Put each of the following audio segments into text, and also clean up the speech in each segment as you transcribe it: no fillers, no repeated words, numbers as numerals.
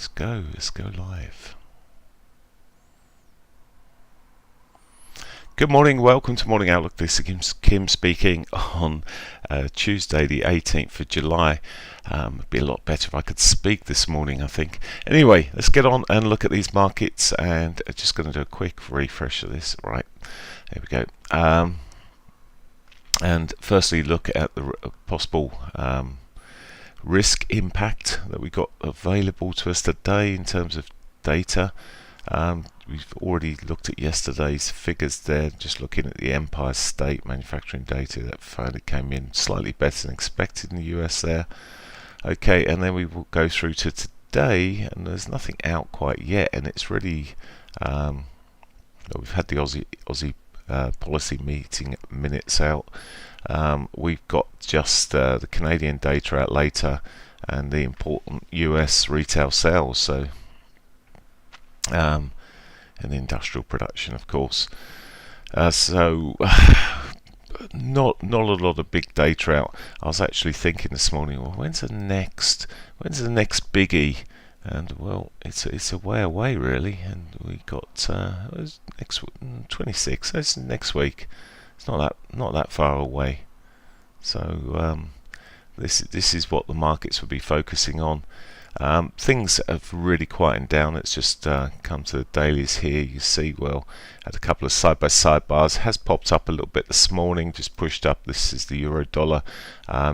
Let's go live. Good morning, welcome to Morning Outlook. This is Kim speaking on Tuesday the 18th of July. It'd be a lot better if I could speak this morning, I think. Anyway, let's get on and look at these markets, and I'm just going to do a quick refresh of this. Right, there we go. And firstly, look at the possible risk impact that we got available to us today in terms of data. We've already looked at yesterday's figures there, just looking at the Empire State manufacturing data that finally came in slightly better than expected in the US there. Okay, and then we will go through to today, and there's nothing out quite yet, and it's really we've had the Aussie policy meeting minutes out. We've got just the Canadian data out later, and the important US retail sales, so and industrial production, of course. So not a lot of big data out. I was actually thinking this morning, well, when's the next biggie? And well, it's a way away really, and we got next 26. That's next week. It's not that far away. So this is what the markets will be focusing on. Things have really quietened down. Let's just come to the dailies here. You see, well, had a couple of side-by-side bars, has popped up a little bit this morning, just pushed up. This is the euro dollar,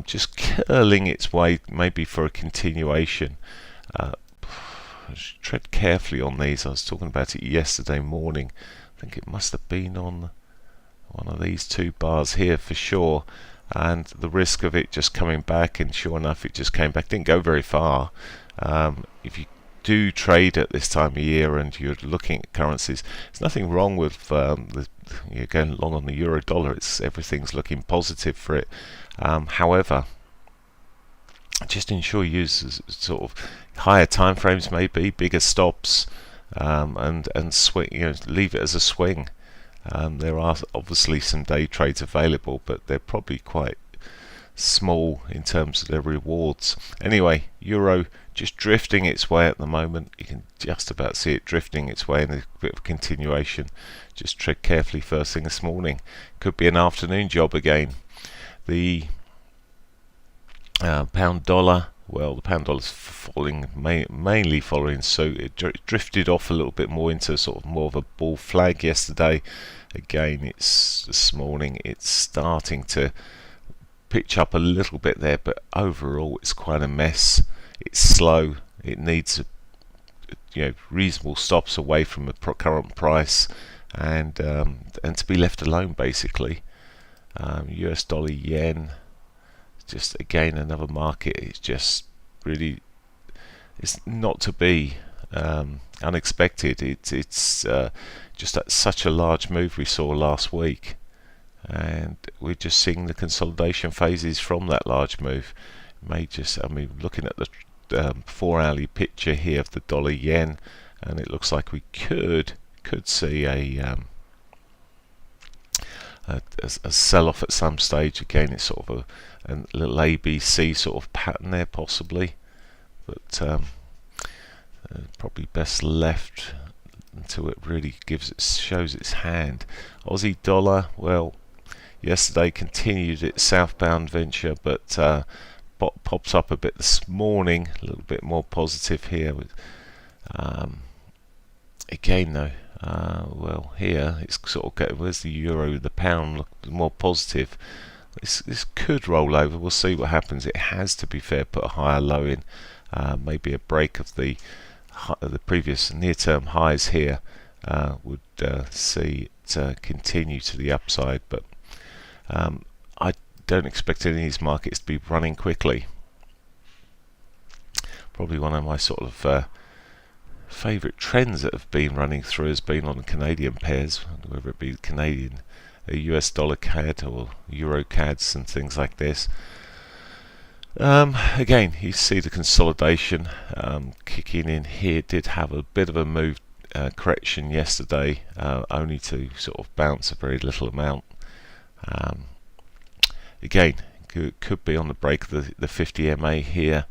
just curling its way maybe for a continuation. Tread carefully on these. I was talking about it yesterday morning. I think it must have been on one of these two bars here for sure, and the risk of it just coming back, and sure enough it just came back, didn't go very far. If you do trade at this time of year and you're looking at currencies, there's nothing wrong with you're going long on the euro dollar. Everything's looking positive for it. However, just ensure you use sort of higher time frames, maybe bigger stops, and swing. Leave it as a swing. There are obviously some day trades available, but they're probably quite small in terms of their rewards. Anyway, euro just drifting its way at the moment. You can just about see it drifting its way in a bit of continuation. Just tread carefully first thing this morning. Could be an afternoon job again. The pound dollar, well, the pound dollar's falling, mainly following suit. It drifted off a little bit more into sort of more of a bull flag yesterday. Again, this morning it's starting to pitch up a little bit there, but overall it's quite a mess. It's slow. It needs reasonable stops away from the current price, and to be left alone basically. US dollar yen, just again another market. It's just really, it's not to be unexpected. It's just at such a large move we saw last week, and we're just seeing the consolidation phases from that large move. Looking at the 4-hourly picture here of the dollar yen, and it looks like we could see a sell-off at some stage. Again, it's sort of a little ABC sort of pattern there possibly, but probably best left until it really shows its hand. Aussie dollar, well, yesterday continued its southbound venture, but pops up a bit this morning, a little bit more positive here. With again though, well, here it's sort of getting, where's the euro, the pound, look more positive. This could roll over. We'll see what happens. It has, to be fair, put a higher low in. Maybe a break of the previous near-term highs here would see it continue to the upside, but I don't expect any of these markets to be running quickly. Probably one of my sort of favourite trends that have been running through has been on the Canadian pairs, whether it be Canadian, US dollar CAD or Euro CADs and things like this. Again, you see the consolidation kicking in here. Did have a bit of a move correction yesterday, only to sort of bounce a very little amount. Again, could be on the break of the 50 MA here,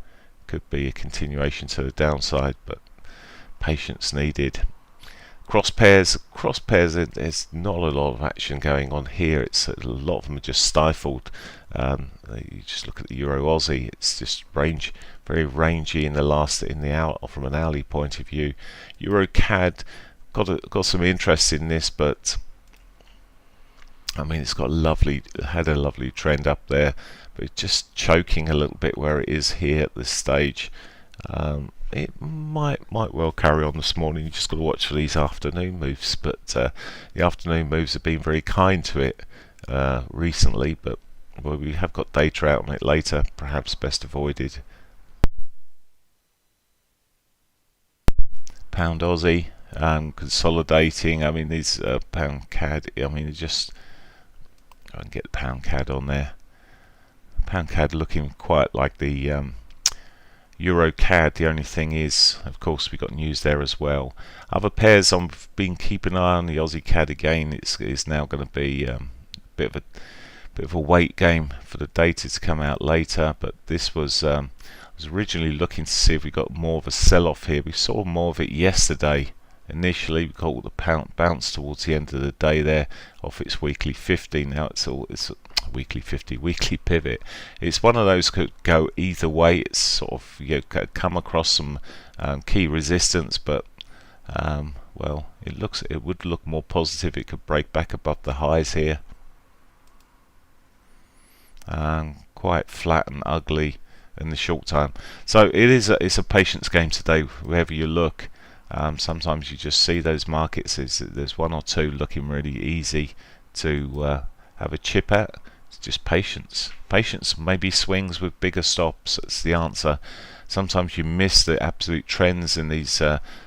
could be a continuation to the downside, but patience needed. Cross pairs. There's not a lot of action going on here. It's a lot of them are just stifled. You just look at the Euro Aussie. It's just very rangy in the hour from an hourly point of view. Euro CAD got some interest in this, but I mean it's had a lovely trend up there, but it's just choking a little bit where it is here at this stage. It might well carry on this morning. You just got to watch for these afternoon moves, but the afternoon moves have been very kind to it recently, but we have got data out on it later, perhaps best avoided. Pound Aussie consolidating. I mean these pound CAD, I mean just I can get the pound CAD on there. Pound CAD looking quite like the Euro CAD. The only thing is, of course, we got news there as well. Other pairs I've been keeping an eye on. The Aussie CAD again. It's now going to be a bit of a wait game for the data to come out later. But this was I was originally looking to see if we got more of a sell-off here. We saw more of it yesterday. Initially, we got the pound bounce towards the end of the day there off its weekly 50. Now it's weekly 50, weekly pivot. It's one of those could go either way. It's sort of come across some key resistance, but well, it would look more positive. It could break back above the highs here. Quite flat and ugly in the short time. So it's a patience game today. Wherever you look, sometimes you just see those markets. There's one or two looking really easy to have a chip at. It's just patience. Maybe swings with bigger stops. That's the answer. Sometimes you miss the absolute trends in these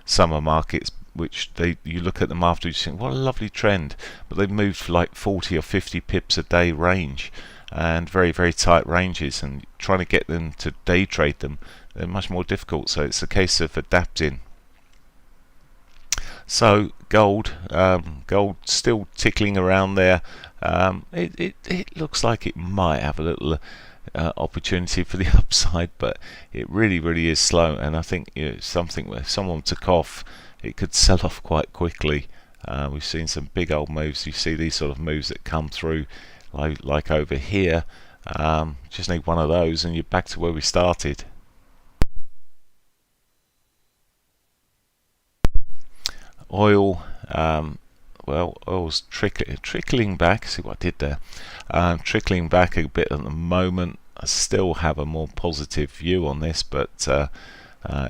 summer markets, which you look at them after you think, what a lovely trend, but they've moved for like 40 or 50 pips a day range, and very, very tight ranges, and trying to get them to day trade them, they're much more difficult. So it's a case of adapting. So gold still tickling around there. It looks like it might have a little opportunity for the upside, but it really is slow. And I think something where someone took off, it could sell off quite quickly. We've seen some big old moves. You see these sort of moves that come through, like over here. Just need one of those, and you're back to where we started. Oil, well, oil's trickling back. See what I did there? Trickling back a bit at the moment. I still have a more positive view on this, but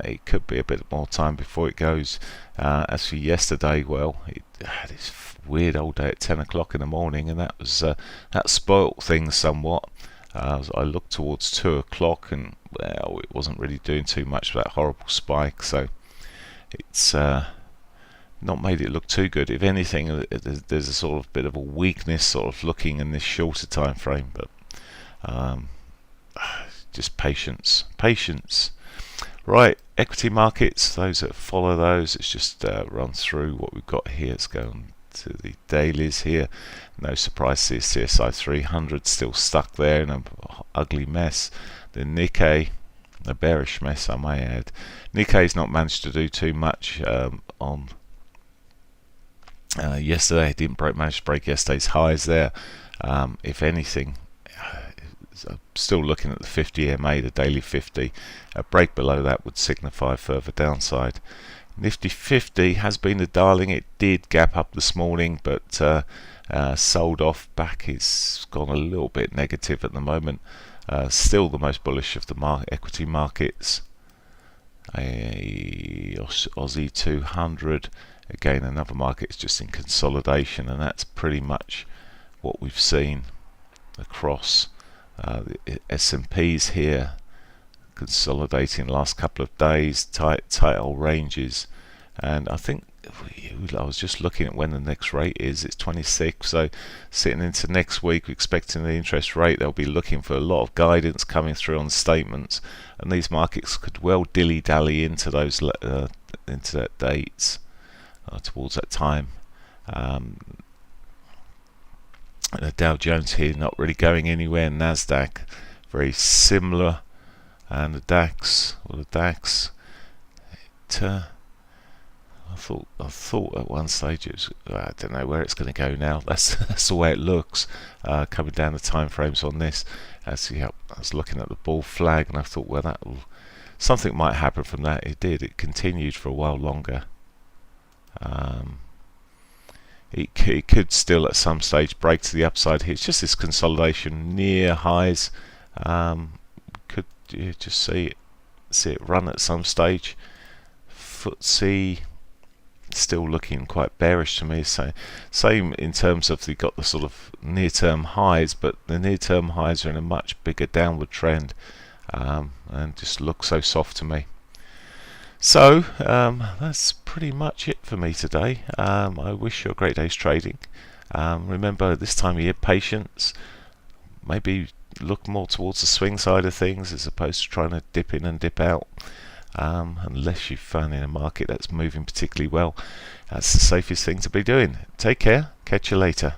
it could be a bit more time before it goes. As for yesterday, well, it had this weird old day at 10 o'clock in the morning, and that spoilt things somewhat. I looked towards 2 o'clock, and well, it wasn't really doing too much for that horrible spike. So it's not made it look too good. If anything, there's a sort of bit of a weakness sort of looking in this shorter time frame, but just patience. Right, equity markets, those that follow those, let's just run through what we've got here. Let's go on to the dailies here. No surprise, the CSI 300 still stuck there in an ugly mess. The Nikkei, a bearish mess I may add. Nikkei's not managed to do too much on yesterday. It didn't manage to break yesterday's highs there. If anything, I'm still looking at the 50 MA, the daily 50. A break below that would signify further downside. Nifty 50 has been the darling. It did gap up this morning, but sold off back. It's gone a little bit negative at the moment. Still the most bullish of the equity markets. Aussie 200. Again, another market is just in consolidation, and that's pretty much what we've seen across the S&Ps here, consolidating the last couple of days, tight old ranges. And I think I was just looking at when the next rate is. It's 26, so sitting into next week, we're expecting the interest rate. They'll be looking for a lot of guidance coming through on statements, and these markets could well dilly-dally into those into that dates. Towards that time. The Dow Jones here not really going anywhere. Nasdaq very similar, and the DAX, I thought at one stage it was, I don't know where it's going to go now. That's the way it looks. Coming down the time frames on this, I was looking at the bull flag, and I thought, well, something might happen from that. It did. It continued for a while longer. It could still at some stage break to the upside here. It's just this consolidation near highs. Could you just see it run at some stage? FTSE still looking quite bearish to me. So same in terms of you've got the sort of near-term highs, but the near-term highs are in a much bigger downward trend, and just look so soft to me. So that's pretty much it for me today. I wish you a great day's trading. Remember, this time of year, patience. Maybe look more towards the swing side of things as opposed to trying to dip in and dip out. Unless you've found in a market that's moving particularly well, that's the safest thing to be doing. Take care. Catch you later.